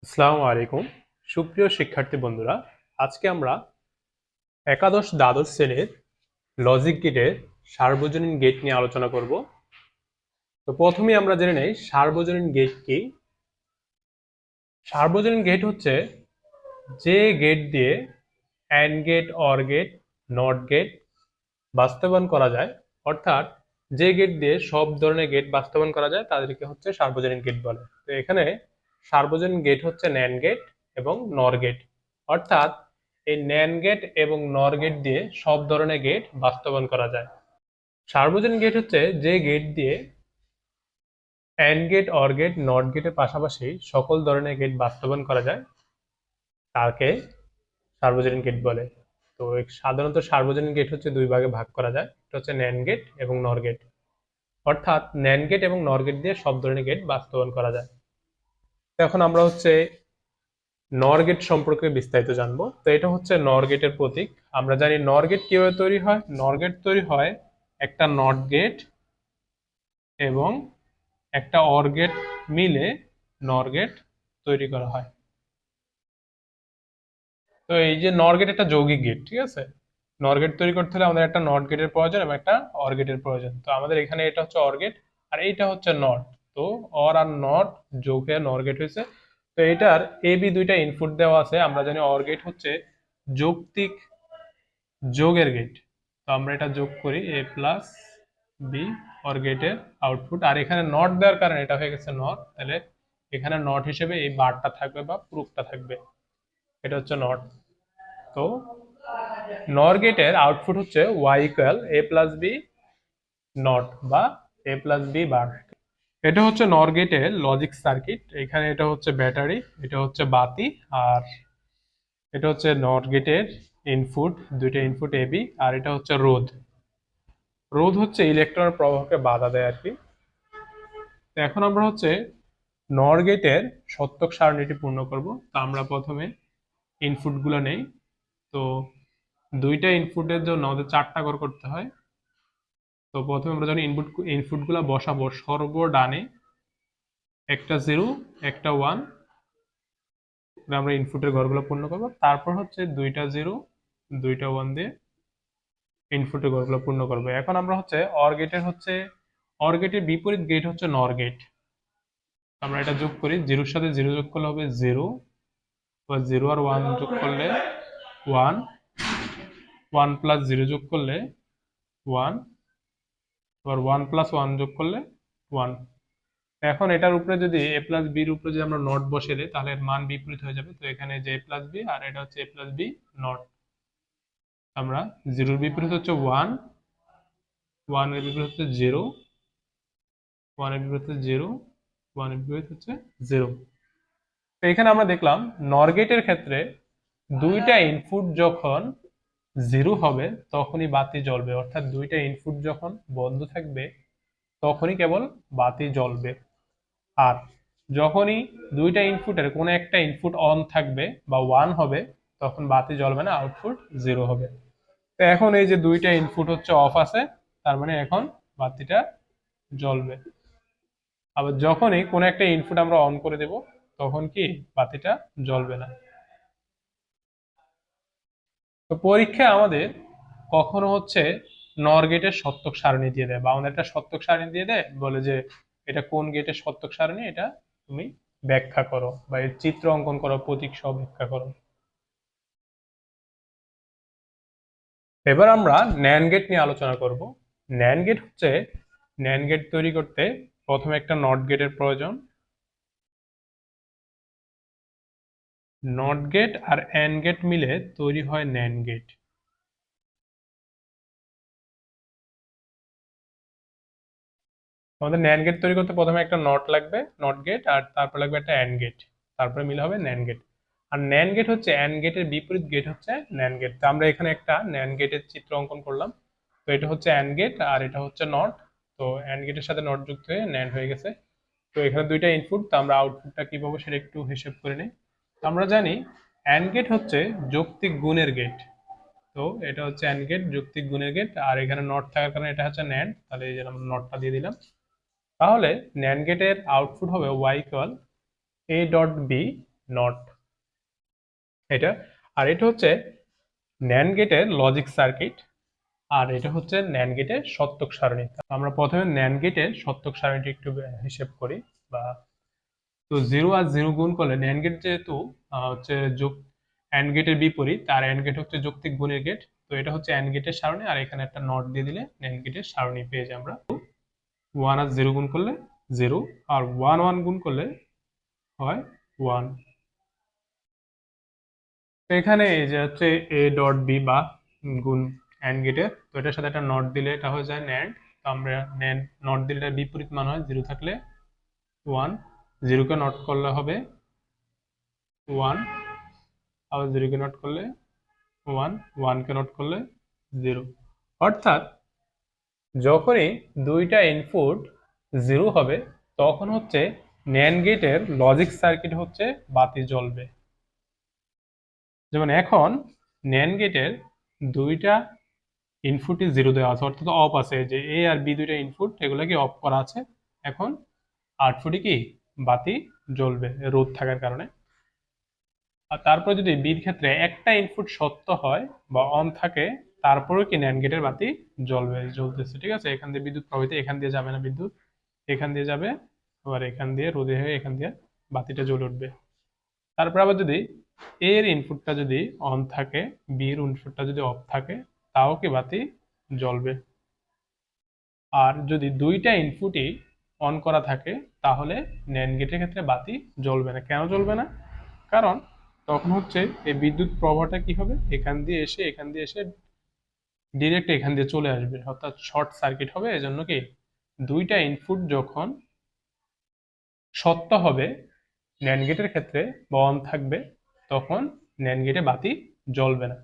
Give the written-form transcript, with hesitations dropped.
আসসালামু আলাইকুম সুপ্রিয় শিক্ষার্থী বন্ধুরা। আজকে আমরা একাদশ দ্বাদশ শ্রেণীর লজিক গেটের সার্বজনীন গেট নিয়ে আলোচনা করব। তো প্রথমেই আমরা জেনে নেই সার্বজনীন গেট কি। সার্বজনীন গেট হচ্ছে যে গেট দিয়ে and gate, or gate, not gate বাস্তবায়ন করা যায়, অর্থাৎ যে গেট দিয়ে সব ধরনের গেট বাস্তবায়ন করা যায় তাদেরকে হচ্ছে সার্বজনীন গেট বলে। তো এখানে সার্বজনীন গেট হচ্ছে ন্যান্ড গেট এবং নর গেট, অর্থাৎ এই ন্যান্ড গেট এবং নর গেট দিয়ে সব ধরনের গেট বাস্তবায়ন করা যায়। সার্বজনীন গেট হচ্ছে যে গেট দিয়ে and gate, or gate, not গেটের পাশাপাশি সকল ধরনের গেট বাস্তবায়ন করা যায়, তাকে সার্বজনীন গেট বলে। তো সাধারণত সার্বজনীন গেট হচ্ছে দুই ভাগে ভাগ করা যায়, একটা হচ্ছে ন্যান্ড গেট এবং নর গেট, অর্থাৎ ন্যান্ড গেট এবং নর গেট দিয়ে সব ধরনের গেট বাস্তবায়ন করা যায়। তো এখন আমরা হচ্ছে নর গেট সম্পর্কে বিস্তারিত জানবো। তো এটা হচ্ছে নর গেটের প্রতীক। আমরা জানি নর গেট কিভাবে তৈরি হয়। নর গেট তৈরি হয় একটা নট গেট এবং একটা অর গেট মিলে নর গেট তৈরি করা হয়। তো এই যে নর গেট একটা যৌগিক গেট, ঠিক আছে। নর গেট তৈরি করতে হলে আমাদের একটা নট গেটের প্রয়োজন এবং একটা অর গেটের প্রয়োজন। তো আমাদের এখানে এটা হচ্ছে অর গেট আর এইটা হচ্ছে নট। তো অর আর নট যোগ হয়ে নর গেট হয়েছে। তো এটার এ বি দুইটা ইনপুট দেওয়া আছে। আমরা জানি অর গেট হচ্ছে যৌক্তিক যোগের গেট। তো আমরা এটা যোগ করি এ প্লাস বি অর গেটের আউটপুট। আর এখানে নট দেওয়ার কারণে এটা হয়ে গেছে নট, তাহলে এখানে নট হিসেবে এই বারটা থাকবে বা প্রুফটা থাকবে, এটা হচ্ছে নট। তো নর গেটের আউটপুট হচ্ছে Y equal A plus B not বা এ প্লাস বি বার। এটা হচ্ছে নর গেটের লজিক সার্কিট। এখানে এটা হচ্ছে ব্যাটারি, এটা হচ্ছে বাতি, আর এটা হচ্ছে নট গেটের ইনপুট, দুইটা ইনপুট এ বি, আর এটা হচ্ছে রোধ। রোধ হচ্ছে ইলেকট্রনের প্রবাহকে বাধা দেয় আর কি। তো এখন আমরা হচ্ছে নর গেটের সত্যক সারণীটি পূর্ণ করব। তো আমরা প্রথমে ইনপুটগুলো নেই। তো দুইটা ইনপুটের জন্য আমাদের চারটা ঘর করতে হয়। তো প্রথমে আমরা যখন ইনপুটগুলো বসাবো, সর্বডানে একটা জিরো একটা ওয়ান, আমরা ইনপুটের ঘরগুলো পূর্ণ করবো। তারপর হচ্ছে দুইটা জিরো দুইটা ওয়ান দিয়ে ইনপুটের ঘরগুলো পূর্ণ করবো। এখন আমরা হচ্ছে অর গেটের বিপরীত গেট হচ্ছে নর গেট। আমরা এটা যোগ করি, জিরোর সাথে জিরো যোগ করলে হবে জিরো, বা জিরো আর ওয়ান যোগ করলে ওয়ান, ওয়ান প্লাস জিরো যোগ করলে ওয়ান, আবার ওয়ান প্লাস ওয়ান যোগ করলে ওয়ান। এখন এটার উপরে যদি এ প্লাস বির উপরে যদি আমরা নট বসিয়ে দিই তাহলে এর মান বিপরীত হয়ে যাবে। তো এখানে যে এ প্লাস বি আর এটা হচ্ছে এ প্লাস বি নট। আমরা জিরোর বিপরীত হচ্ছে ওয়ান, ওয়ানের বিপরীত হচ্ছে জিরো, ওয়ানের বিপরীত হচ্ছে জিরো, ওয়ানের বিপরীত হচ্ছে জিরো। তো এখানে আমরা দেখলাম নর গেটের ক্ষেত্রে দুইটা ইনপুট যখন জিরো হবে তখনই বাতি জ্বলবে, অর্থাৎ দুইটা ইনপুট যখন বন্ধ থাকবে তখনই কেবল বাতি জ্বলবে। আর যখনই দুইটা ইনপুটের কোনো একটা ইনপুট অন থাকবে বা ওয়ান হবে তখন বাতি জ্বলবে না, আউটপুট জিরো হবে। তো এখন এই যে দুইটা ইনপুট হচ্ছে অফ আছে, তার মানে এখন বাতিটা জ্বলবে। আবার যখনই কোনো একটা ইনপুট আমরা অন করে দেব তখন কি বাতিটা জ্বলবে না। তো পরীক্ষায় আমাদের কখনো হচ্ছে নর গেটের সত্যক সারণী দিয়ে দেয়, বা আমাদের একটা সত্যক সারণী দিয়ে দেয়, বলে যে এটা কোন গেটের সত্যক সারণী, এটা তুমি ব্যাখ্যা করো বা এর চিত্র অঙ্কন করো, প্রতীক সহ ব্যাখ্যা করো। এবার আমরা ন্যান্ড গেট নিয়ে আলোচনা করব। ন্যান্ড গেট হচ্ছে, ন্যান্ড গেট তৈরি করতে প্রথমে একটা নট গেটের প্রয়োজন। নট গেট আর অ্যান্ড গেট মিলে তৈরি হয় ন্যান্ড গেট। আমাদের ন্যান্ড গেট তৈরি করতে প্রথমে একটা নট লাগবে, নট গেট, আর তারপর লাগবে একটা অ্যান্ড গেট, তারপরে মিলে হবে ন্যান্ড গেট। আর ন্যান্ড গেট হচ্ছে অ্যান্ড গেটের বিপরীত গেট হচ্ছে ন্যান্ড গেট। তো আমরা এখানে একটা ন্যান্ড গেটের চিত্র অঙ্কন করলাম। তো এটা হচ্ছে অ্যান্ড গেট আর এটা হচ্ছে নট। তো অ্যান্ড গেটের সাথে নট যুক্ত হয়ে ন্যান্ড হয়ে গেছে। তো এখানে দুইটা ইনপুট, তো আমরা আউটপুটটা কি পাবো সেটা একটু হিসেব করে নিই। তো আমরা জানি অ্যান্ড গেট হচ্ছে যৌক্তিক গুণের গেট। তো এটা হচ্ছে অ্যান্ড গেট, যৌক্তিক গুণের গেট, আর এখানে নট থাকার কারণে এটা হচ্ছে ন্যান্ড, তাহলে এই যে আমরা নটটা দিয়ে দিলাম। তাহলে ন্যান্ড গেটের আউটপুট হবে Y equal A dot B not এটা। আর এটা হচ্ছে ন্যান্ড গেটের লজিক সার্কিট, আর এটা হচ্ছে ন্যান্ড গেটের সত্যক সারণী। আমরা প্রথমে ন্যান্ড গেটের সত্যক সারণীটি একটু হিসেব করি। বা তো 0 আর 0 গুণ করলে ন্যান্ড গেট যেহেতু হচ্ছে যোগ অ্যান্ড গেটের বিপরীত, আর অ্যান্ড গেট হচ্ছে যৌক্তিক গুণের গেট, তো এটা হচ্ছে অ্যান্ড গেটের সারণী, আর এখানে একটা নট দিয়ে দিলে ন্যান্ড গেটের সারণী পেয়ে যাই আমরা। 1 আর 0 গুণ করলে 0, আর 1 1 গুণ করলে হয় 1। তো এখানে এই যে হচ্ছে এ ডট বি বা গুণ অ্যান্ড গেটের, তো এটার সাথে একটা নট দিলে এটা হয়ে যায় ন্যান্ড। তো আমরা ন্যান্ড নট দিলে এটার বিপরীত মান হয় 0 থাকলে 1, 0 কে নট করলে হবে 1, আবার 0 কে নট করলে 1, 1 কে নট করলে 0। অর্থাৎ যখনই দুইটা ইনপুট 0 হবে তখন হচ্ছে ন্যান্ড গেটের লজিক সার্কিট হচ্ছে বাতি জ্বলবে। যেমন এখন ন্যান্ড গেটের দুইটা ইনপুটই 0 দেওয়া আছে, অর্থাৎ অফ আছে, যে এ আর বি দুইটা ইনপুট এগুলোকে অফ করা আছে। এখন আউটপুটে কি বাতি জ্বলবে রোধ থাকার কারণে। আর তারপর যদি বির ক্ষেত্রে একটা ইনপুট সত্য হয় বা অন থাকে, তারপরেও কি ন্যান্ড গেটের বাতি জ্বলবে, জ্বলতেছে। ঠিক আছে, এখান দিয়ে বিদ্যুৎ প্রবাহিত, এখান দিয়ে যাবে না বিদ্যুৎ, এখান দিয়ে যাবে, আবার এখান দিয়ে রোধে হয়ে এখান দিয়ে বাতিটা জ্বলে উঠবে। তারপর আবার যদি এর ইনপুটটা যদি অন থাকে, বির ইনপুটটা যদি অফ থাকে, তাও কি বাতি জ্বলবে। আর যদি দুইটা ইনপুটই অন করা থাকে তাহলে ন্যান্ড গেটের ক্ষেত্রে বাতি জ্বলবে না। কেন জ্বলবে না? কারণ তখন হচ্ছে এই বিদ্যুৎ প্রবাহটা কি হবে, এখান দিয়ে এসে এখান দিয়ে এসে ডিরেক্ট এখান দিয়ে চলে আসবে, অর্থাৎ শর্ট সার্কিট হবে। এজন্য কি দুইটা ইনপুট যখন সত্য হবে ন্যান্ড গেটের ক্ষেত্রে বা অন থাকবে, তখন ন্যান্ড গেটে বাতি জ্বলবে না।